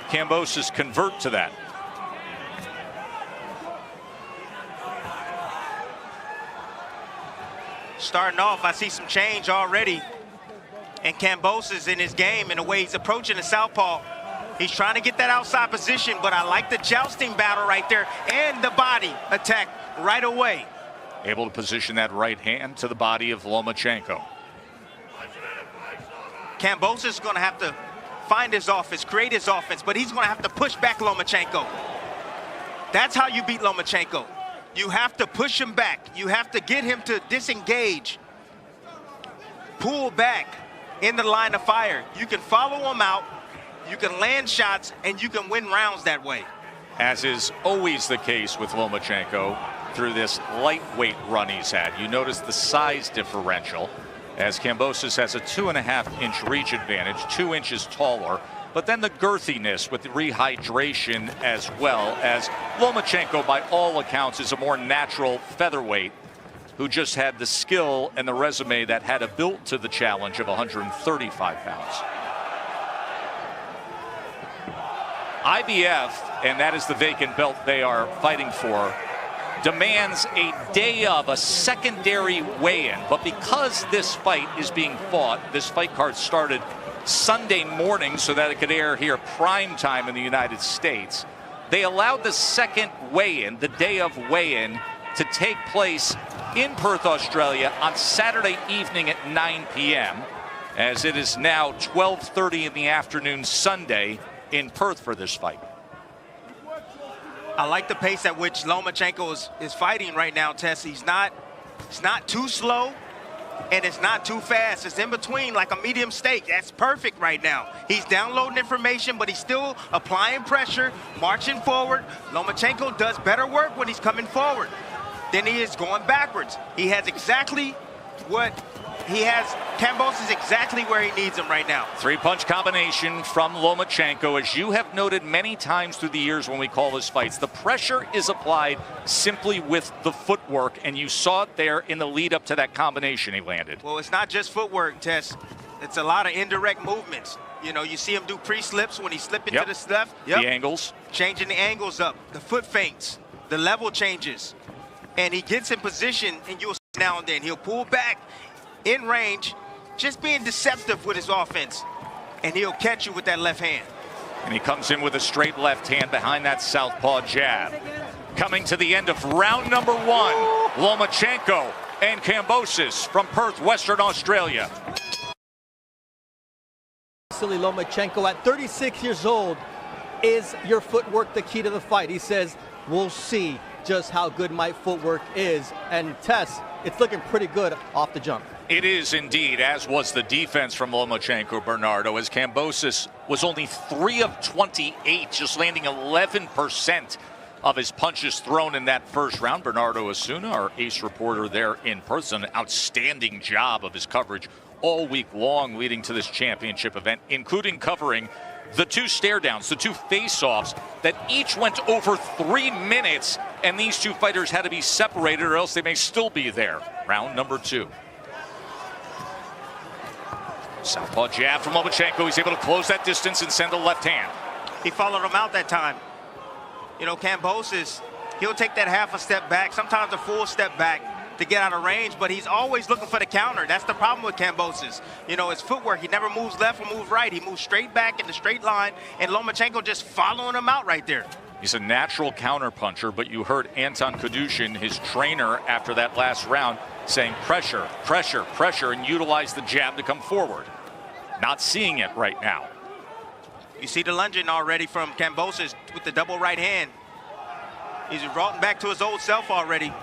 Kambosos convert to that. Starting off, I see some change already. And Kambosos in his game, in the way he's approaching the southpaw. He's trying to get that outside position, but I like the jousting battle right there and the body attack right away. Able to position that right hand to the body of Lomachenko. Kambosos is going to have to find his offense, create his offense, but he's going to have to push back Lomachenko. That's how you beat Lomachenko. You have to push him back. You have to get him to disengage, pull back in the line of fire. You can follow him out, you can land shots, and you can win rounds that way. As is always the case with Lomachenko through this lightweight run he's had. You notice the size differential, as Kambosos has a 2.5-inch reach advantage, 2 inches taller, but then the girthiness with the rehydration, as well as Lomachenko, by all accounts, is a more natural featherweight who just had the skill and the resume that had a built to the challenge of 135 pounds. IBF, and that is the vacant belt they are fighting for, demands a day of a secondary weigh-in. But because this fight is being fought, this fight card started Sunday morning so that it could air here prime time in the United States, they allowed the second weigh-in, the day of weigh-in, to take place in Perth, Australia on Saturday evening at 9 p.m. as it is now 12:30 in the afternoon Sunday in Perth for this fight. I like the pace at which Lomachenko is fighting right now, Tess. It's not too slow, and it's not too fast. It's in between, like a medium steak. That's perfect right now. He's downloading information, but he's still applying pressure, marching forward. Lomachenko does better work when he's coming forward than he is going backwards. He has exactly what he has. Kambosos is exactly where he needs him right now. Three-punch combination from Lomachenko. As you have noted many times through the years when we call his fights, the pressure is applied simply with the footwork, and you saw it there in the lead up to that combination he landed. Well, it's not just footwork, Tess. It's a lot of indirect movements. You know, you see him do pre-slips when he's slipping to the left. The angles. Changing the angles up, the foot feints, the level changes. And he gets in position, and you'll see now and then. He'll pull back in range, just being deceptive with his offense, and he'll catch you with that left hand. And he comes in with a straight left hand behind that southpaw jab. Coming to the end of round number 1, Lomachenko and Kambosos from Perth, Western Australia. Vasiliy Lomachenko, at 36 years old, is your footwork the key to the fight? He says, we'll see just how good my footwork is. And Tess, it's looking pretty good off the jump. It is indeed, as was the defense from Lomachenko, Bernardo, as Kambosos was only 3 of 28, just landing 11% of his punches thrown in that first round. Bernardo Osuna, our ace reporter there in Perth, done an outstanding job of his coverage all week long leading to this championship event, including covering the 2 stare downs, the 2 face-offs that each went over 3 minutes, and these 2 fighters had to be separated or else they may still be there. Round number 2. Southpaw jab from Lomachenko. He's able to close that distance and send a left hand. He followed him out that time. You know, Kambosos, he'll take that half a step back, sometimes a full step back to get out of range, but he's always looking for the counter. That's the problem with Kambosos. You know, his footwork, he never moves left or moves right. He moves straight back in the straight line, and Lomachenko just following him out right there. He's a natural counter puncher, but you heard Anton Kadushin, his trainer, after that last round, saying pressure, pressure, pressure, and utilize the jab to come forward. Not seeing it right now. You see the lunging already from Kambosos with the double right hand. He's brought back to his old self already.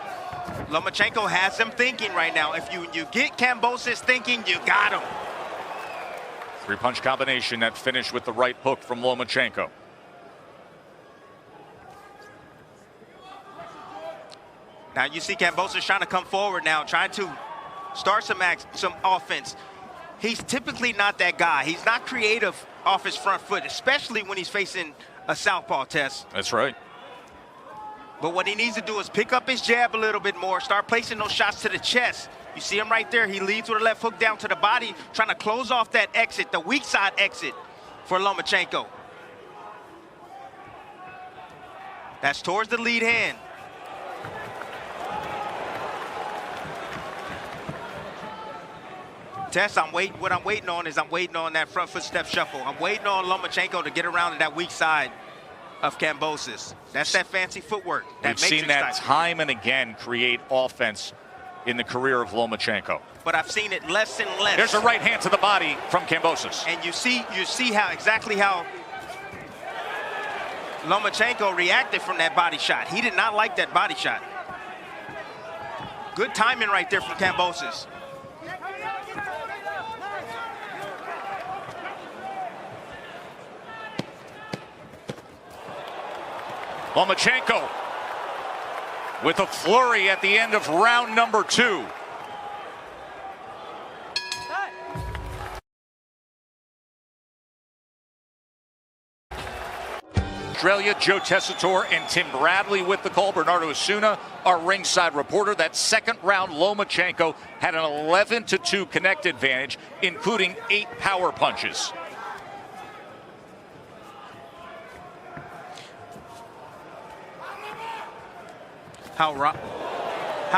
Lomachenko has him thinking right now. If you get Kambosos thinking, you got him. 3-punch combination that finished with the right hook from Lomachenko. Now you see Kambosos trying to come forward now, trying to start some offense. He's typically not that guy. He's not creative off his front foot, especially when he's facing a southpaw, Tess. That's right. But what he needs to do is pick up his jab a little bit more, start placing those shots to the chest. You see him right there. He leads with a left hook down to the body, trying to close off that exit, the weak side exit for Lomachenko. That's towards the lead hand. Tess, what I'm waiting on is I'm waiting on that front foot step shuffle. I'm waiting on Lomachenko to get around to that weak side of Kambosos. That's that fancy footwork. We've seen that time and again create offense in the career of Lomachenko. But I've seen it less and less. There's a right hand to the body from Kambosos. And you see exactly how Lomachenko reacted from that body shot. He did not like that body shot. Good timing right there from Kambosos. Lomachenko with a flurry at the end of round number 2. Australia, Joe Tessitore and Tim Bradley with the call. Bernardo Osuna, our ringside reporter. That second round, Lomachenko had an 11-2 connect advantage, including 8 power punches. How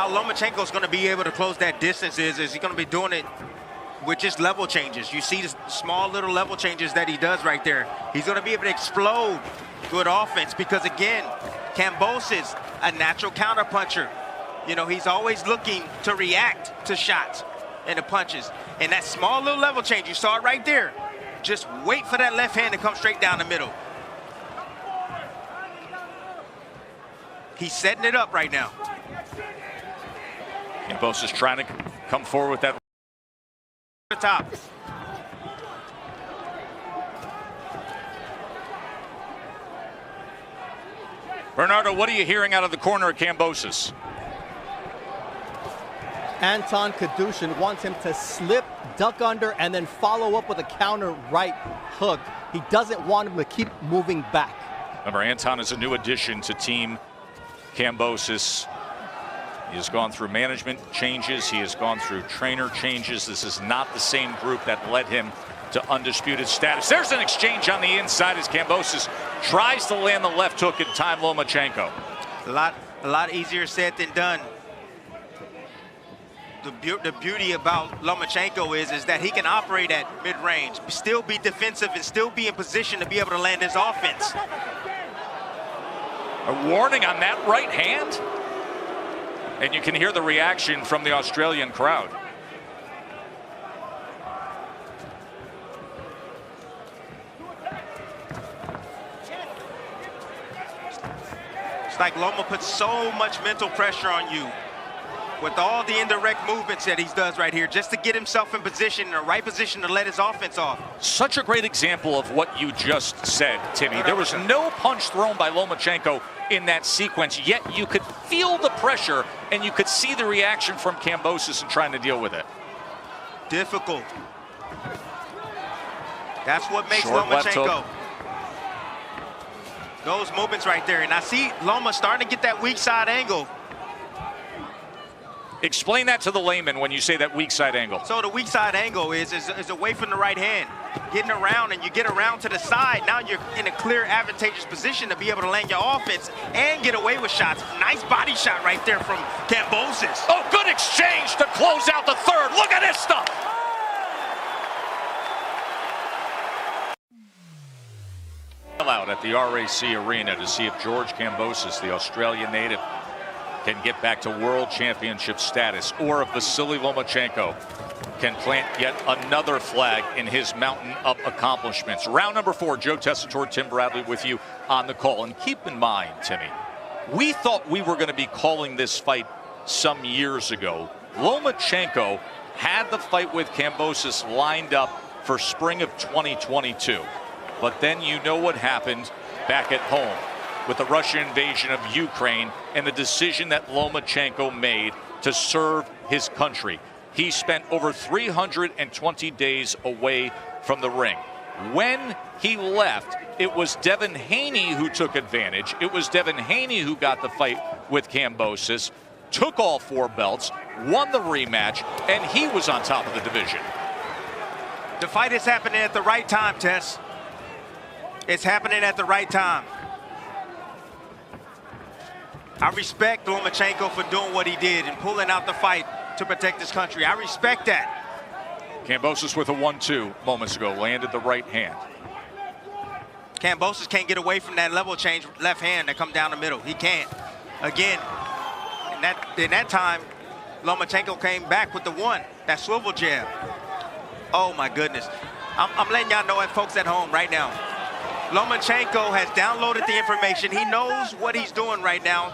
Lomachenko's going to be able to close that distance is he's going to be doing it with just level changes. You see the small little level changes that he does right there. He's going to be able to explode good offense because, again, Kambosos, a natural counterpuncher. You know, he's always looking to react to shots and the punches. And that small little level change, you saw it right there. Just wait for that left hand to come straight down the middle. He's setting it up right now. Kambosos trying to come forward with that. The top. Bernardo, what are you hearing out of the corner of Kambosos? Anton Kadushin wants him to slip, duck under, and then follow up with a counter right hook. He doesn't want him to keep moving back. Remember, Anton is a new addition to Team Kambosos. He has gone through management changes. He has gone through trainer changes. This is not the same group that led him to undisputed status. There's an exchange on the inside as Kambosos tries to land the left hook and time Lomachenko. A lot easier said than done. The beauty about Lomachenko is that he can operate at mid-range, still be defensive, and still be in position to be able to land his offense. A warning on that right hand. And you can hear the reaction from the Australian crowd. It's like Loma puts so much mental pressure on you with all the indirect movements that he does right here just to get himself in position, in the right position to let his offense off. Such a great example of what you just said, Timmy. There was no punch thrown by Lomachenko in that sequence, yet you could feel the pressure and you could see the reaction from Kambosos in trying to deal with it. Difficult. That's what makes Short Lomachenko. Those movements right there. And I see Loma starting to get that weak side angle. Explain that to the layman when you say that weak side angle. So the weak side angle is away from the right hand, getting around, and you get around to the side. Now you're in a clear, advantageous position to be able to land your offense and get away with shots. Nice body shot right there from Kambosos. Oh, good exchange to close out the third. Look at this stuff. Out at the RAC Arena to see if George Kambosos, the Australian native, can get back to world championship status, or if Vasiliy Lomachenko can plant yet another flag in his mountain of accomplishments. Round number 4, Joe Tessitore, Tim Bradley with you on the call. And keep in mind, Timmy, we thought we were going to be calling this fight some years ago. Lomachenko had the fight with Kambosos lined up for spring of 2022. But then you know what happened back at home with the Russian invasion of Ukraine and the decision that Lomachenko made to serve his country. He spent over 320 days away from the ring. When he left, it was Devin Haney who took advantage. It was Devin Haney who got the fight with Kambosos, took all 4 belts, won the rematch, and he was on top of the division. The fight is happening at the right time, Tess. It's happening at the right time. I respect Lomachenko for doing what he did and pulling out the fight to protect his country. I respect that. Kambosos with a 1-2 moments ago, landed the right hand. Kambosos can't get away from that level change left hand that come down the middle. He can't. Again, in that time, Lomachenko came back with the one, that swivel jab. Oh my goodness. I'm letting y'all know, folks at home right now, Lomachenko has downloaded the information. He knows what he's doing right now.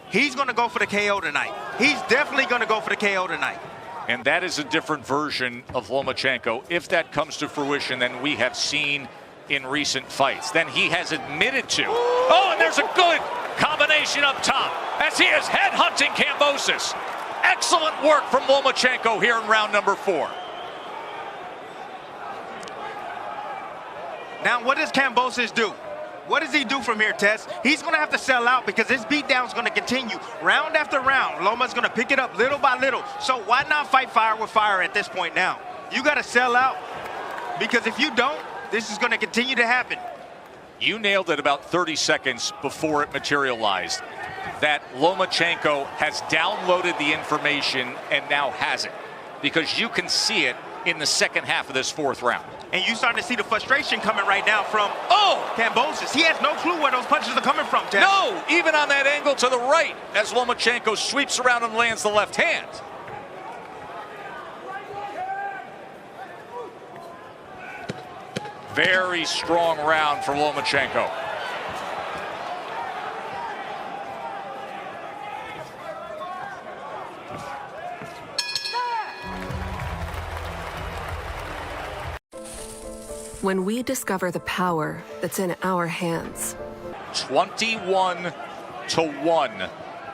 He's going to go for the KO tonight. He's definitely going to go for the KO tonight. And that is a different version of Lomachenko, if that comes to fruition, than we have seen in recent fights, than he has admitted to. Oh, and there's a good combination up top as he is headhunting Kambosos. Excellent work from Lomachenko here in round number 4. Now, what does Kambosos do? What does he do from here, Tess? He's going to have to sell out because this beatdown is going to continue round after round. Loma's going to pick it up little by little. So why not fight fire with fire at this point now? You got to sell out, because if you don't, this is going to continue to happen. You nailed it about 30 seconds before it materialized, that Lomachenko has downloaded the information and now has it, because you can see it in the second half of this 4th round. And you starting to see the frustration coming right now from Kambosos. He has no clue where those punches are coming from, Tess. No, even on that angle to the right, as Lomachenko sweeps around and lands the left hand. Very strong round for Lomachenko. When we discover the power that's in our hands. 21-1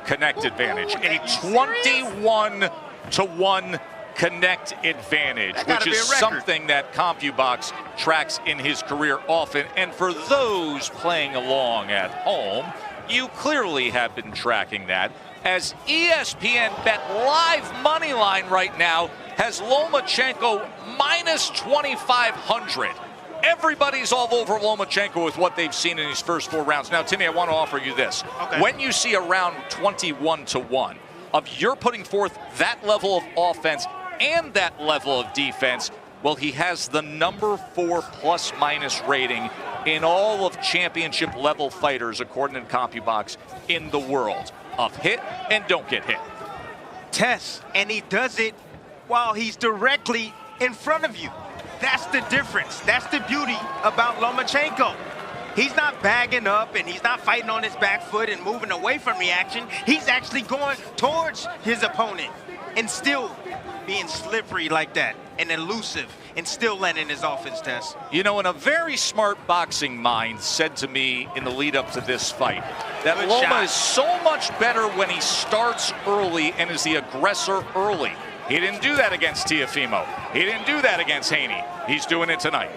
connect advantage. A 21-1 connect advantage, which is something that CompuBox tracks in his career often. And for those playing along at home, you clearly have been tracking that, as ESPN Bet live money line right now has Lomachenko minus 2,500. Everybody's all over Lomachenko with what they've seen in his first 4 rounds. Now, Timmy, I want to offer you this. Okay. When you see around 21-1, of you're putting forth that level of offense and that level of defense, well, he has the number 4 plus-minus rating in all of championship-level fighters, according to CompuBox, in the world of hit and don't get hit. Tess, and he does it while he's directly in front of you. That's the difference. That's the beauty about Lomachenko. He's not bagging up and he's not fighting on his back foot and moving away from reaction. He's actually going towards his opponent and still being slippery like that and elusive and still landing his offense, Tess. You know, and a very smart boxing mind said to me in the lead up to this fight that Loma is so much better when he starts early and is the aggressor early. He didn't do that against Teofimo. He didn't do that against Haney. He's doing it tonight.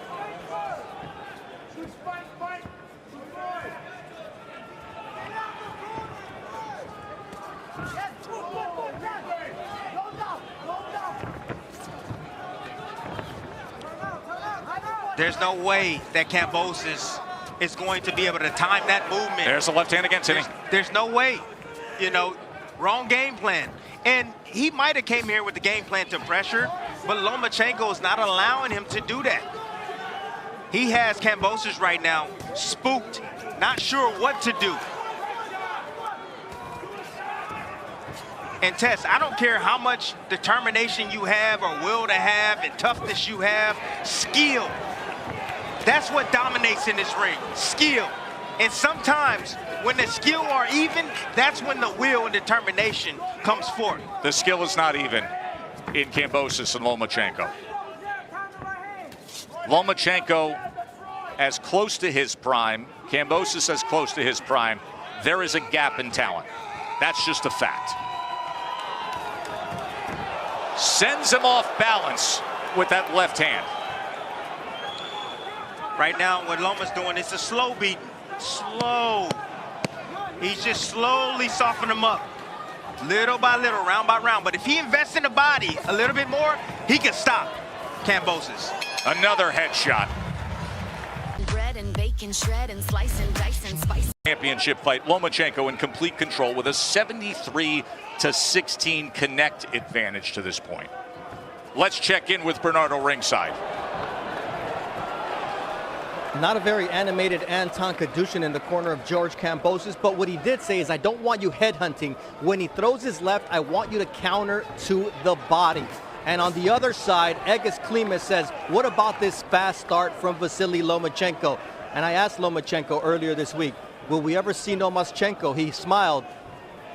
There's no way that Kambosos is going to be able to time that movement. There's a left hand again, Timmy. There's no way. You know, wrong game plan. And he might have came here with the game plan to pressure, but Lomachenko is not allowing him to do that. He has Kambosos right now spooked, not sure what to do. And Tess, I don't care how much determination you have or will to have and toughness you have, skill. That's what dominates in this ring, skill. And sometimes when the skill are even, that's when the will and determination comes forth. The skill is not even in Kambosos and Lomachenko. Lomachenko as close to his prime, Kambosos as close to his prime. There is a gap in talent. That's just a fact. Sends him off balance with that left hand. Right now, what Loma's doing is a slow beat. Slow. He's just slowly softening him up. Little by little, round by round. But if he invests in the body a little bit more, he can stop Kambosos. Another headshot. Bread and bacon. can shred and slice and dice and spice. Championship fight, Lomachenko in complete control with a 73-16 connect advantage to this point. Let's check in with Bernardo ringside. Not a very animated Anton Kadushin in the corner of George Kambosos, but what he did say is, I don't want you headhunting. When he throws his left, I want you to counter to the body. And on the other side, Egis Klimas says, what about this fast start from Vasiliy Lomachenko? And I asked Lomachenko earlier this week, will we ever see Lomachenko? He smiled.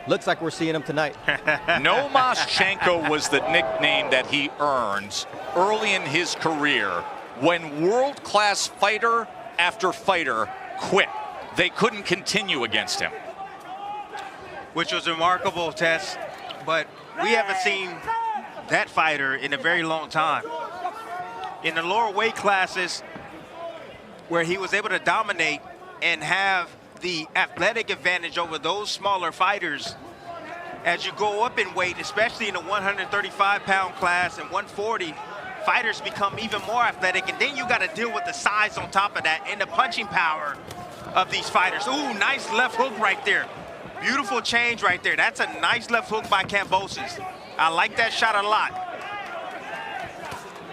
Looks like we're seeing him tonight. Lomachenko was the nickname that he earned early in his career when world-class fighter after fighter quit. They couldn't continue against him. Which was remarkable, Tess, but we haven't seen that fighter in a very long time. In the lower weight classes, where he was able to dominate and have the athletic advantage over those smaller fighters, as you go up in weight, especially in the 135-pound class and 140, fighters become even more athletic, and then you got to deal with the size on top of that and the punching power of these fighters. Ooh, nice left hook right there. Beautiful change right there. That's a nice left hook by Kambosos. I like that shot a lot.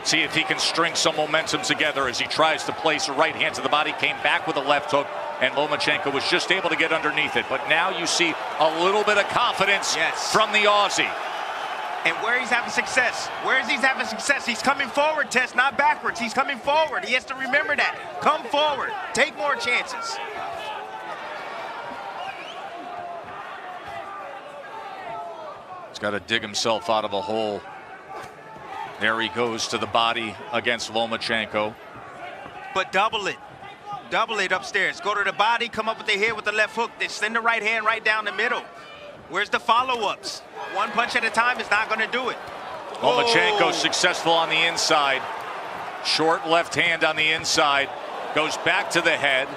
See if he can string some momentum together as he tries to place a right hand to the body. Came back with a left hook, and Lomachenko was just able to get underneath it. But now you see a little bit of confidence from the Aussie. And where he's having success, he's coming forward, Tess, not backwards. He's coming forward. He has to remember that. Come forward. Take more chances. He's got to dig himself out of a hole. There he goes to the body against Lomachenko. But double it. Double it upstairs. Go to the body, come up with the head with the left hook. Then send the right hand right down the middle. Where's the follow-ups? One punch at a time is not going to do it. Lomachenko successful on the inside. Short left hand on the inside. Goes back to the head.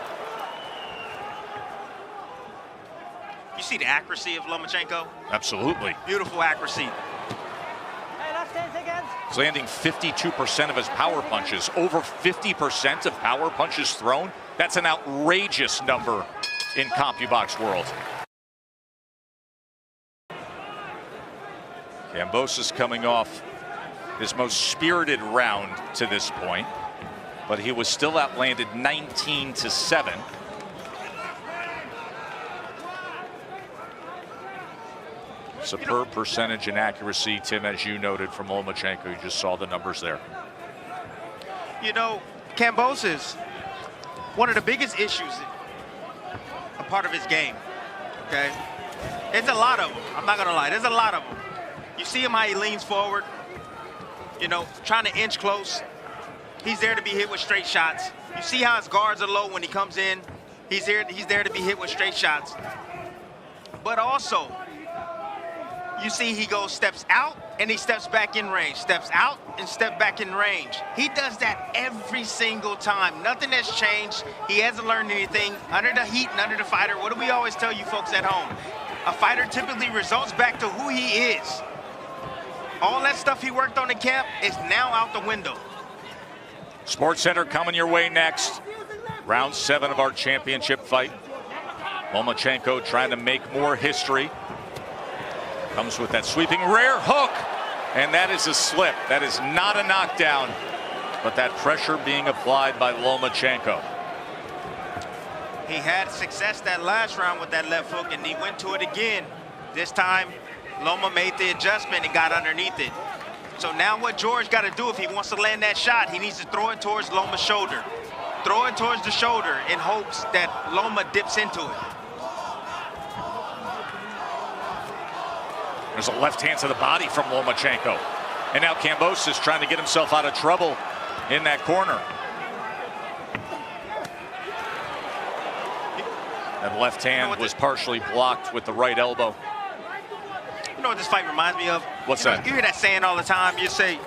You see the accuracy of Lomachenko? Absolutely. Beautiful accuracy. He's landing 52% of his power punches. Over 50% of power punches thrown. That's an outrageous number in CompuBox world. Kambosos coming off his most spirited round to this point, but he was still outlanded 19-7. Superb percentage and accuracy, Tim, as you noted from Lomachenko. You just saw the numbers there. You know, Kambosos, one of the biggest issues, a part of his game, okay? It's a lot of them. I'm not going to lie. There's a lot of them. You see him how he leans forward, you know, trying to inch close. He's there to be hit with straight shots. You see how his guards are low when he comes in. He's there to be hit with straight shots. But also, you see he goes steps out and he steps back in range. Steps out and step back in range. He does that every single time. Nothing has changed. He hasn't learned anything. Under the heat and under the fighter, what do we always tell you folks at home? A fighter typically results back to who he is. All that stuff he worked on in camp is now out the window. Sports Center coming your way next. Round 7 of our championship fight. Lomachenko trying to make more history. Comes with that sweeping rear hook. And that is a slip. That is not a knockdown. But that pressure being applied by Lomachenko. He had success that last round with that left hook, and he went to it again. This time, Loma made the adjustment and got underneath it. So now what George got to do if he wants to land that shot, he needs to throw it towards Loma's shoulder. Throw it towards the shoulder in hopes that Loma dips into it. There's a left hand to the body from Lomachenko. And now Kambosos trying to get himself out of trouble in that corner. That left hand was partially blocked with the right elbow. You know what this fight reminds me of? What's that? You hear that saying all the time. You say,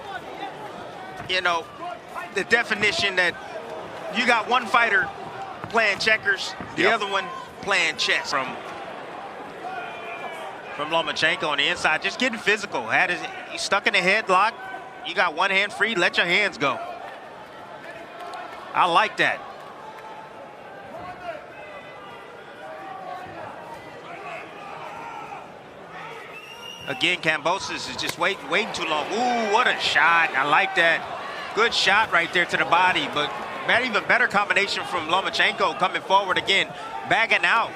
you know, the definition that you got one fighter playing checkers, the other one playing chess. From Lomachenko on the inside, just getting physical. He's stuck in a headlock. You got one hand free, let your hands go. I like that. Again, Kambosos is just waiting too long. Ooh, what a shot. I like that. Good shot right there to the body, but even better combination from Lomachenko coming forward again, bagging out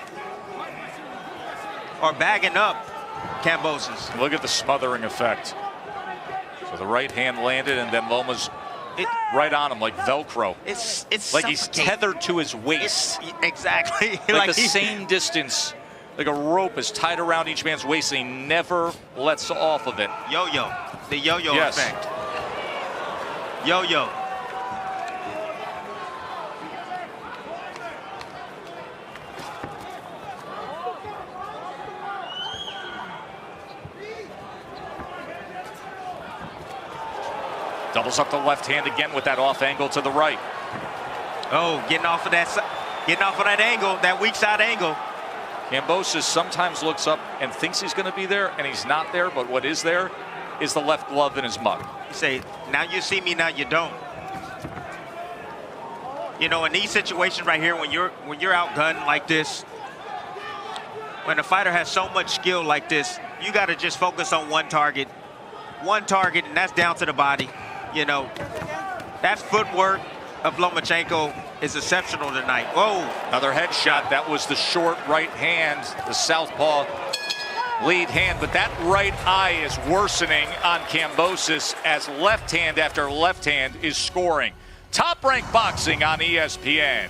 or bagging up Kambosos. Look at the smothering effect. So the right hand landed, and then Loma's right on him like Velcro. It's like he's tethered to his waist. Exactly. like the same distance, like a rope is tied around each man's waist, and he never lets off of it. Yo-yo, the yo-yo effect. Yo-yo. Doubles up the left hand again with that off angle to the right. Oh, getting off of that angle, that weak side angle. Kambosos sometimes looks up and thinks he's going to be there, and he's not there, but what is there is the left glove in his mug. You say, now you see me, now you don't. You know, in these situations right here, when you're outgunned like this, when a fighter has so much skill like this, you got to just focus on one target, and that's down to the body. You know, that footwork of Lomachenko is exceptional tonight. Whoa. Another headshot. That was the short right hand, the southpaw lead hand, but that right eye is worsening on Kambosos as left hand after left hand is scoring. Top Rank Boxing on ESPN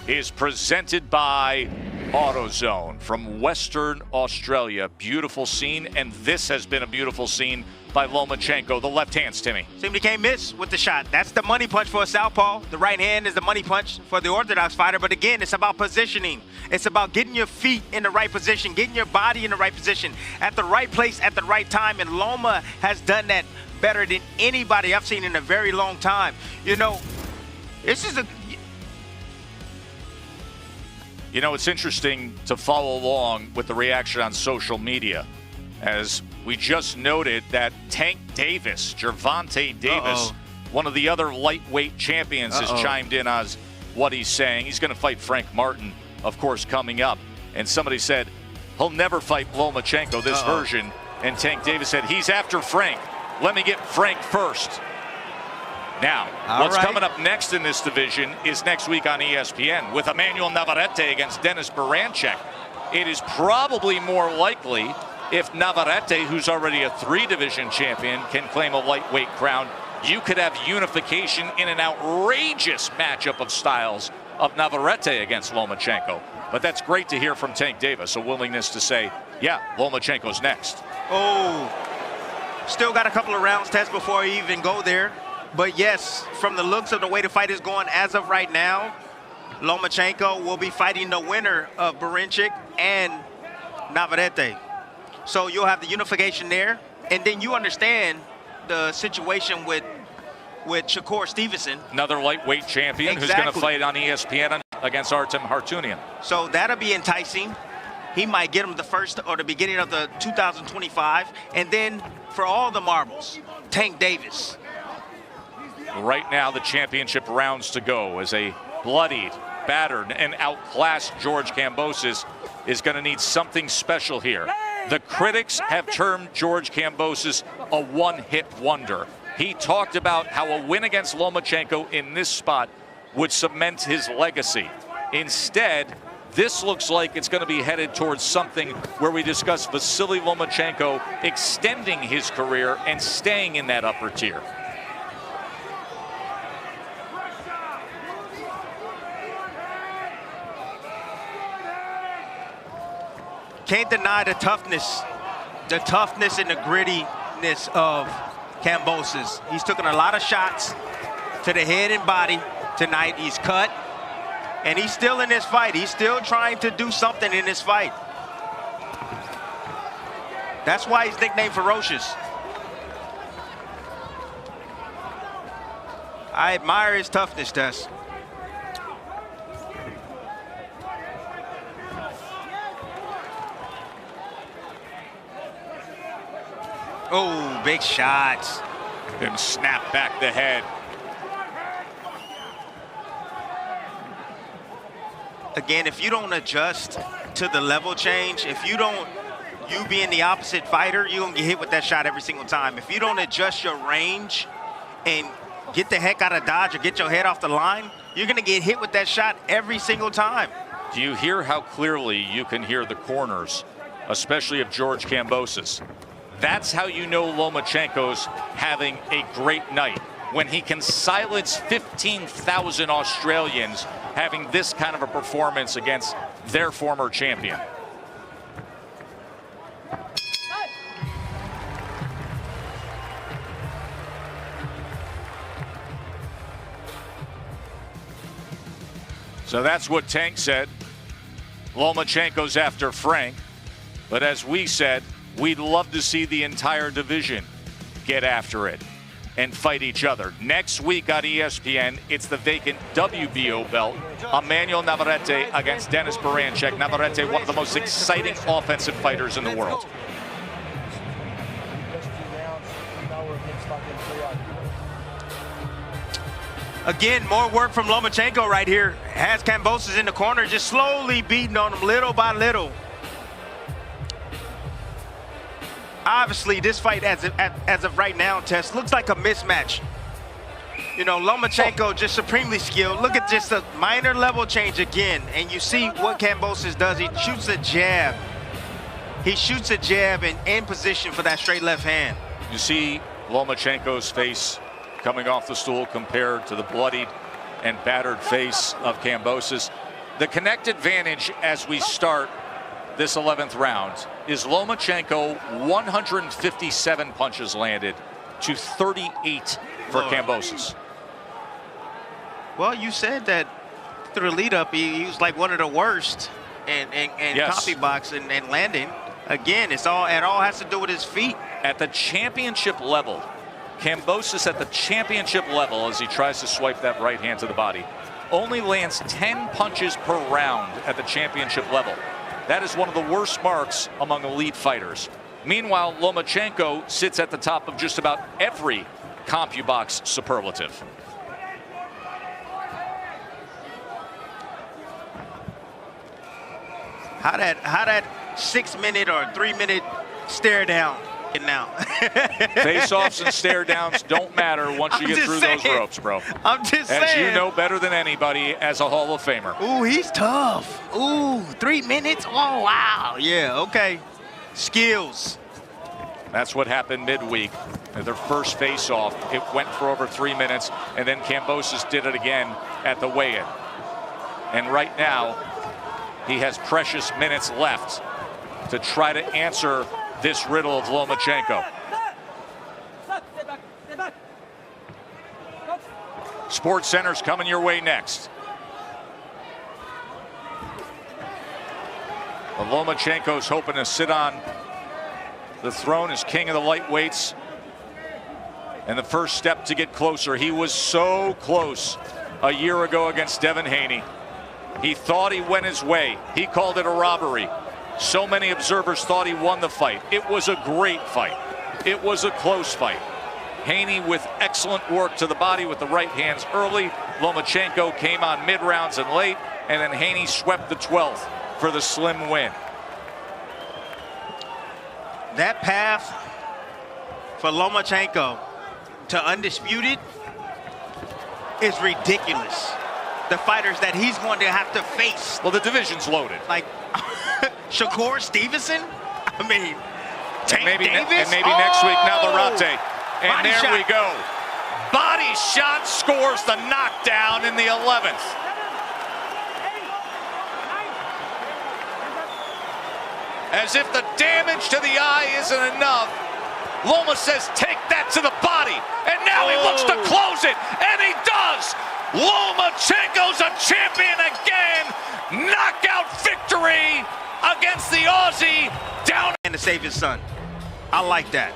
is presented by AutoZone from Western Australia. Beautiful scene, and this has been a beautiful scene by Lomachenko. The left hands, Timmy. Seemed he can't miss with the shot. That's the money punch for a southpaw. The right hand is the money punch for the orthodox fighter. But again, it's about positioning. It's about getting your feet in the right position, getting your body in the right position, at the right place at the right time. And Loma has done that better than anybody I've seen in a very long time. You know, this is it's interesting to follow along with the reaction on social media, as we just noted that Tank Davis, Gervonta Davis, one of the other lightweight champions, has chimed in on what he's saying. He's going to fight Frank Martin, of course, coming up. And somebody said, he'll never fight Lomachenko, this version. And Tank Davis said, he's after Frank. Let me get Frank first. Now, what's coming up next in this division is next week on ESPN with Emmanuel Navarrete against Dennis Barancek. It is probably more likely if Navarrete, who's already a 3-division champion, can claim a lightweight crown, you could have unification in an outrageous matchup of styles of Navarrete against Lomachenko. But that's great to hear from Tank Davis, a willingness to say, yeah, Lomachenko's next. Oh, still got a couple of rounds test before I even go there. But yes, from the looks of the way the fight is going as of right now, Lomachenko will be fighting the winner of Barancek and Navarrete. So you'll have the unification there. And then you understand the situation with Shakur Stevenson. Another lightweight champion who's going to fight on ESPN against Artem Hartunian. So that'll be enticing. He might get him the first or the beginning of the 2025. And then for all the marbles, Tank Davis. Right now, the championship rounds to go as a bloodied, battered, and outclassed George Kambosos is going to need something special here. The critics have termed George Kambosos a one-hit wonder. He talked about how a win against Lomachenko in this spot would cement his legacy. Instead, this looks like it's going to be headed towards something where we discuss Vasiliy Lomachenko extending his career and staying in that upper tier. Can't deny the toughness and the grittiness of Kambosos. He's taken a lot of shots to the head and body tonight. He's cut, and he's still in this fight. He's still trying to do something in this fight. That's why he's nicknamed Ferocious. I admire his toughness, Tess. Oh, big shots. Then snap back the head. Again, if you don't adjust to the level change, if you don't you being the opposite fighter, you're going to get hit with that shot every single time. If you don't adjust your range and get the heck out of dodge or get your head off the line, you're going to get hit with that shot every single time. Do you hear how clearly you can hear the corners, especially of George Kambosos? That's how you know Lomachenko's having a great night, when he can silence 15,000 Australians having this kind of a performance against their former champion. So that's what Tank said. Lomachenko's after Frank. But as we said, we'd love to see the entire division get after it and fight each other. Next week on ESPN, it's the vacant WBO belt. Emmanuel Navarrete against Denis Baranchyk. Navarrete, one of the most exciting offensive fighters in the world. Again, more work from Lomachenko right here. Has Kambosos in the corner, just slowly beating on him little by little. Obviously, this fight, as of right now, Tess, looks like a mismatch. You know, Lomachenko just supremely skilled. Look at just a minor level change again, and you see what Kambosos does. He shoots a jab. He shoots a jab and in position for that straight left hand. You see Lomachenko's face coming off the stool compared to the bloodied and battered face of Kambosos. The connect advantage as we start this 11th round is Lomachenko 157 punches landed to 38 for Kambosos. Well, you said that through the lead up, he was like one of the worst in yes. copy box and landing. Again, it all has to do with his feet. At the championship level, Kambosos at the championship level, as he tries to swipe that right hand to the body, only lands 10 punches per round at the championship level. That is one of the worst marks among elite fighters. Meanwhile, Lomachenko sits at the top of just about every CompuBox superlative. How that 6-minute or 3-minute stare down now. Face-offs and stare downs don't matter once you get through those ropes, bro. I'm just saying. As you know better than anybody as a Hall of Famer. Ooh, he's tough. Ooh, 3 minutes? Oh, wow. Yeah, okay. Skills. That's what happened midweek. Their first face-off, it went for over 3 minutes, and then Kambosos did it again at the weigh-in. And right now, he has precious minutes left to try to answer this riddle of Lomachenko. Sports Center's coming your way next. But Lomachenko's hoping to sit on the throne as king of the lightweights. And the first step to get closer. He was so close a year ago against Devin Haney. He thought he went his way. He called it a robbery. So many observers thought he won the fight. It was a great fight. It was a close fight. Haney with excellent work to the body with the right hands early. Lomachenko came on mid-rounds and late, and then Haney swept the 12th for the slim win. That path for Lomachenko to undisputed is ridiculous. The fighters that he's going to have to face. Well, the division's loaded. Like Shakur Stevenson? I mean, Tank maybe Davis? next week, Navarrete. And Body there shot. we go. Body shot scores the knockdown in the 11th. As if the damage to the eye isn't enough, Loma says, take that to the body. And now he looks to close it, and he does. Lomachenko's a champion again. Knockout victory against the Aussie down. And to save his son. I like that.